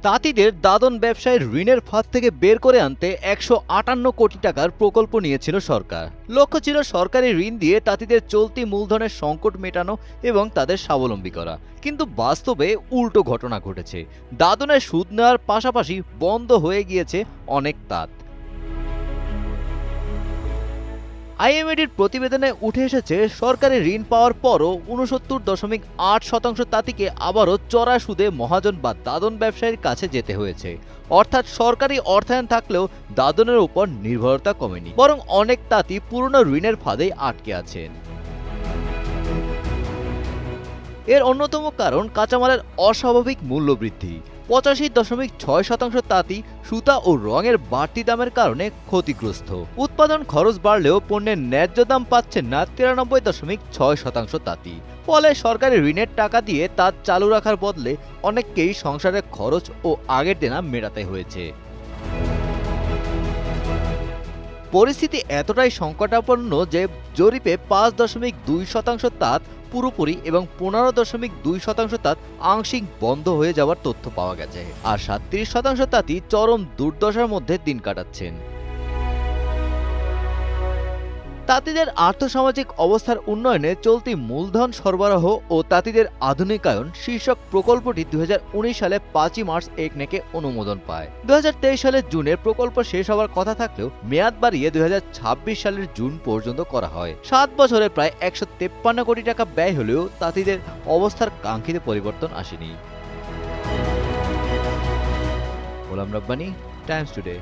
তাঁতিদের দাদন ব্যবসায় ঋণের ফাঁদ থেকে বের করে আনতে ১৫৮ কোটি টাকার প্রকল্প নিয়েছিল সরকার। লক্ষ্য ছিল সরকারি ঋণ দিয়ে তাঁতিদের চলতি মূলধনের সংকট মেটানো এবং তাদের স্বাবলম্বী করা। কিন্তু বাস্তবে উল্টো ঘটনা ঘটেছে। দাদনের সুদ নেওয়ার পাশাপাশি বন্ধ হয়ে গিয়েছে অনেক তাঁত। আইএমএডির প্রতিবেদনে উঠে এসেছে, সরকারি ঋণ পাওয়ার পরও ৬৯.৮% তাঁতিকে আবারও চড়া সুদে মহাজন বা দাদন ব্যবসায়ীর কাছে যেতে হয়েছে। অর্থাৎ সরকারি অর্থায়ন থাকলেও দাদনের উপর নির্ভরতা কমেনি, বরং অনেক তাঁতি পুরনো ঋণের ফাঁদেই আটকে আছেন। এর অন্যতম কারণ কাঁচামালের অস্বাভাবিক মূল্যবৃদ্ধি। ৮৫.৬% তাঁতি সুতা ও রঙের বাড়তি দামের কারণে ক্ষতিগ্রস্ত। উৎপাদন খরচ বাড়লেও পণ্যের ন্যায্য দাম পাচ্ছেন না ৯৩.৬% তাঁতি। ফলে সরকারি ঋণের টাকা দিয়ে তাঁত চালু রাখার বদলে অনেককেই সংসারের খরচ ও আগের দেনা মেটাতে হয়েছে। পরিস্থিতি এতটাই সংকটাপন্ন যে জরিপে ৫.২% তাঁত পুরোপুরি এবং ১৫.২% তাঁত আংশিক বন্ধ হয়ে যাওয়ার তথ্য পাওয়া গেছে, আর ৩৭% তাঁতি চরম দুর্দশার মধ্যে দিন কাটাচ্ছেন। তাঁতিদের আর্থসামাজিক অবস্থার উন্নয়নে চলতি মূলধন সরবরাহ ও তাঁতিদের আধুনিকায়ন শীর্ষক প্রকল্পটি ২০১৯ সালে ৫ই মার্চ একনেকে অনুমোদন পায়। ২০২৩ সালের জুনে প্রকল্প শেষ হওয়ার কথা থাকলেও মেয়াদ বাড়িয়ে ২০২৬ সালের জুন পর্যন্ত করা হয়। ৭ বছরে প্রায় ১৫৩ কোটি টাকা ব্যয় হলেও তাঁতিদের অবস্থার কাঙ্ক্ষিত পরিবর্তন আসেনি। Golam Rabbani, Times today.